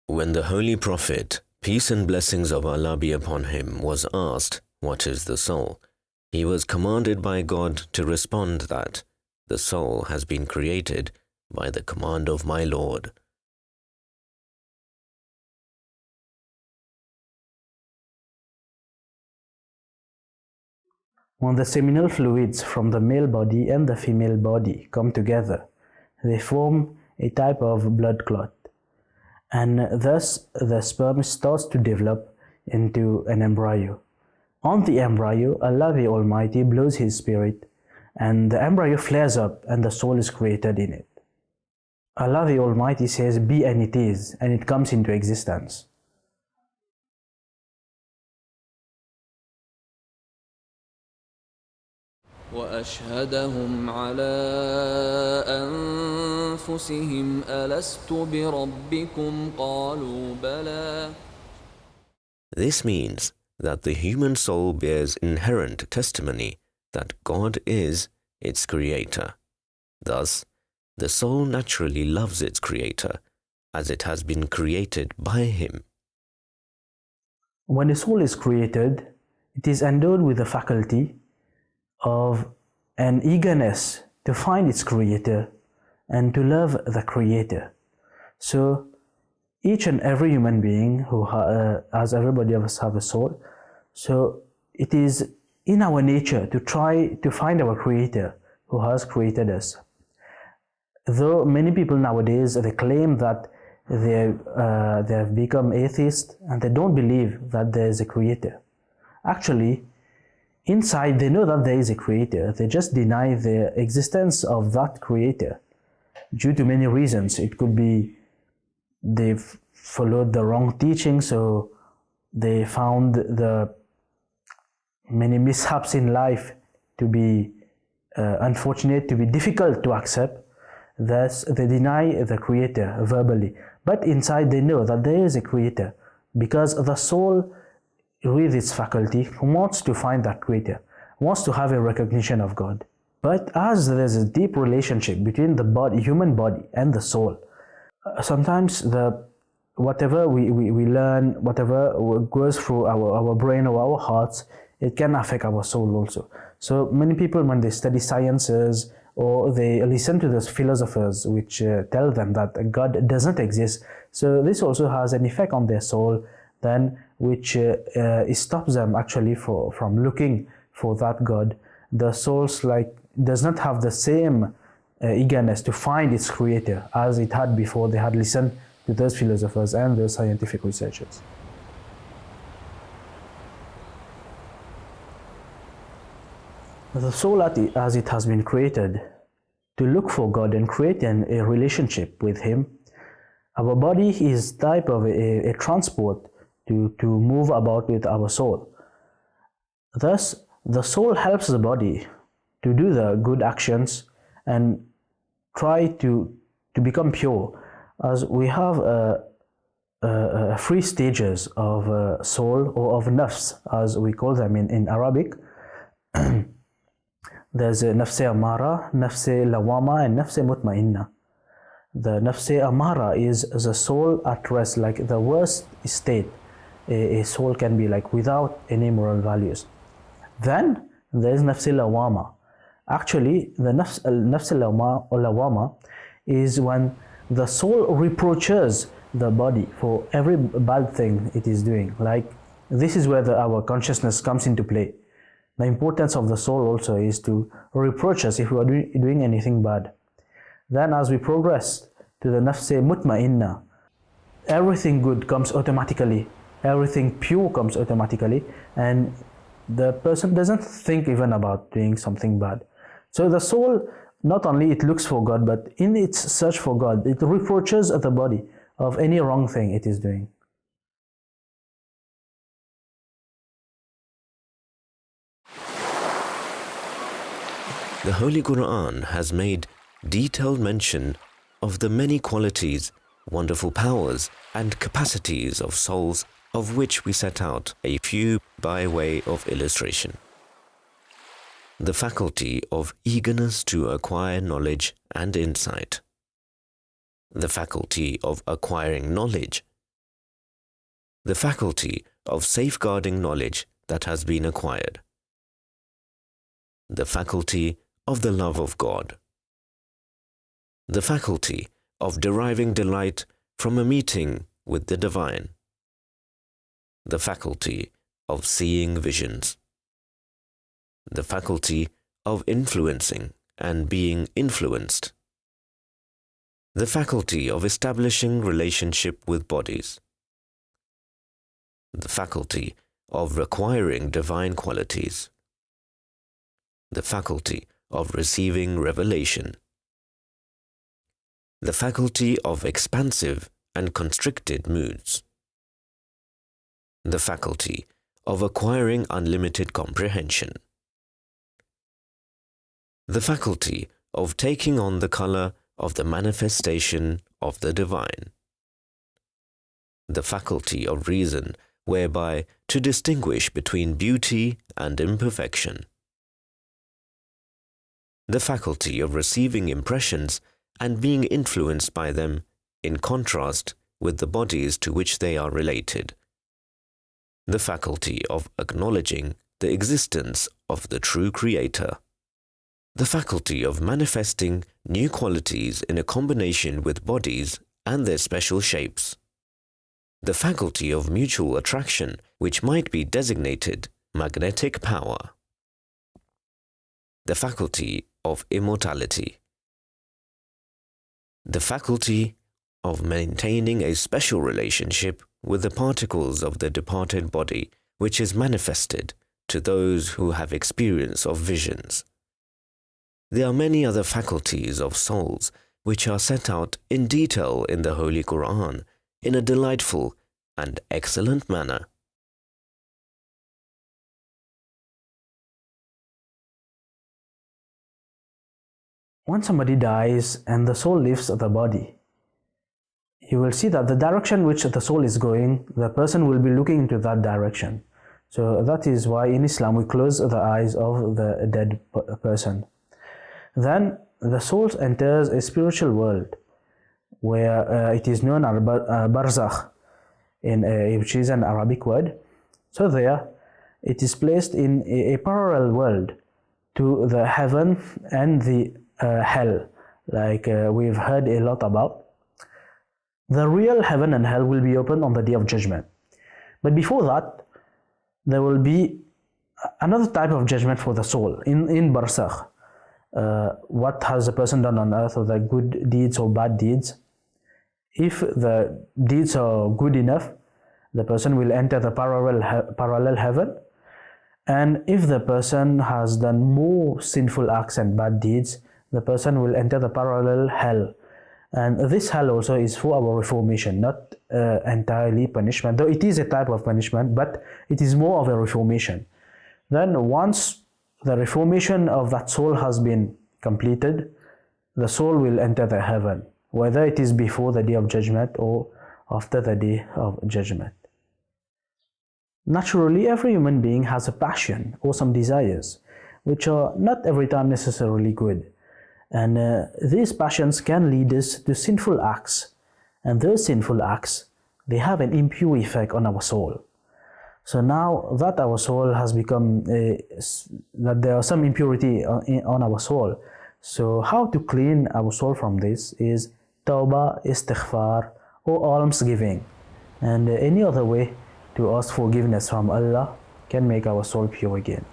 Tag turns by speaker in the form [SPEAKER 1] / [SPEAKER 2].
[SPEAKER 1] When the Holy Prophet, peace and blessings of Allah be upon him, was asked, "What is the soul?" he was commanded by God to respond that, "The soul has been created by the command of my Lord."
[SPEAKER 2] When the seminal fluids from the male body and the female body come together, they form a type of blood clot, and thus the sperm starts to develop into an embryo. On the embryo, Allah the Almighty blows His spirit, and the embryo flares up and the soul is created in it. Allah the Almighty says, "Be," and it is, and it comes into existence.
[SPEAKER 3] وأشهدهم على أنفسهم ألست بربكم قالوا بلى.
[SPEAKER 1] This means that the human soul bears inherent testimony that God is its creator. Thus, the soul naturally loves its creator, as it has been created by him.
[SPEAKER 2] When a soul is created, it is endowed with the faculty of an eagerness to find its creator and to love the creator. So each and every human being as everybody of us have a soul, so it is in our nature to try to find our creator who has created us. Though many people nowadays, they claim that they have become atheists and they don't believe that there is a creator. Actually, inside they know that there is a creator, they just deny the existence of that creator due to many reasons. It could be they've followed the wrong teaching, so they found the many mishaps in life to be unfortunate, to be difficult to accept. Thus they deny the creator verbally, but inside they know that there is a creator, because the soul with its faculty wants to find that creator, wants to have a recognition of God. But as there's a deep relationship between the human body and the soul, sometimes whatever we learn, whatever goes through our brain or our hearts, it can affect our soul also. So many people, when they study sciences or they listen to those philosophers which tell them that God doesn't exist, so this also has an effect on their soul, then which stops them actually from looking for that God. The soul's does not have the same eagerness to find its creator as it had before they had listened to those philosophers and those scientific researchers. The soul, as it has been created to look for God and create a relationship with Him, our body is type of a transport to move about with our soul. Thus, the soul helps the body to do the good actions and try to become pure, as we have three stages of soul, or of nafs as we call them in Arabic. There's nafs amara, nafs lawama, and nafs mutmainna. The nafs amara is the soul at rest, like the worst state a soul can be, like without any moral values. Then there is nafs lawama. Actually, the nafs lawama is when the soul reproaches the body for every bad thing it is doing. Like, this is where our consciousness comes into play. The importance of the soul also is to reproach us if we are doing anything bad. Then as we progress to the nafs mutmainna, everything good comes automatically, everything pure comes automatically, and the person doesn't think even about doing something bad. So the soul, not only it looks for God, but in its search for God, it reproaches the body of any wrong thing it is doing.
[SPEAKER 1] The Holy Quran has made detailed mention of the many qualities, wonderful powers, and capacities of souls, of which we set out a few by way of illustration. The faculty of eagerness to acquire knowledge and insight. The faculty of acquiring knowledge the faculty of safeguarding knowledge that has been acquired, the faculty of the love of God, the faculty of deriving delight from a meeting with the divine, the faculty of seeing visions, the faculty of influencing and being influenced, the faculty of establishing relationship with bodies, the faculty of requiring divine qualities, the faculty of receiving revelation, the faculty of expansive and constricted moods, the faculty of acquiring unlimited comprehension, the faculty of taking on the color of the manifestation of the divine, the faculty of reason whereby to distinguish between beauty and imperfection, the faculty of receiving impressions and being influenced by them in contrast with the bodies to which they are related, the faculty of acknowledging the existence of the true Creator, the faculty of manifesting new qualities in a combination with bodies and their special shapes, the faculty of mutual attraction which might be designated magnetic power, the faculty of immortality, the faculty of maintaining a special relationship with the particles of the departed body which is manifested to those who have experience of visions. There are many other faculties of souls which are set out in detail in the Holy Quran in a delightful and excellent manner.
[SPEAKER 2] When somebody dies and the soul leaves the body, you will see that the direction which the soul is going, the person will be looking into that direction. So that is why in Islam we close the eyes of the dead person. Then the soul enters a spiritual world where it is known as barzakh, which is an Arabic word. So there it is placed in a parallel world to the heaven and the hell, like we've heard a lot about. The real heaven and hell will be open on the Day of Judgment. But before that, there will be another type of judgment for the soul in barzakh. What has a person done on earth, or the good deeds or bad deeds? If the deeds are good enough, the person will enter the parallel heaven. And if the person has done more sinful acts and bad deeds, the person will enter the parallel hell. And this hell also is for our reformation, not entirely punishment, though it is a type of punishment, but it is more of a reformation. Then once the reformation of that soul has been completed, the soul will enter the heaven, whether it is before the Day of Judgment or after the Day of Judgment. Naturally, every human being has a passion or some desires, which are not every time necessarily good. And these passions can lead us to sinful acts. And those sinful acts, they have an impure effect on our soul. So now that our soul has become, that there are some impurity on our soul. So how to clean our soul from this is tawbah, istighfar, or almsgiving. And any other way to ask forgiveness from Allah can make our soul pure again.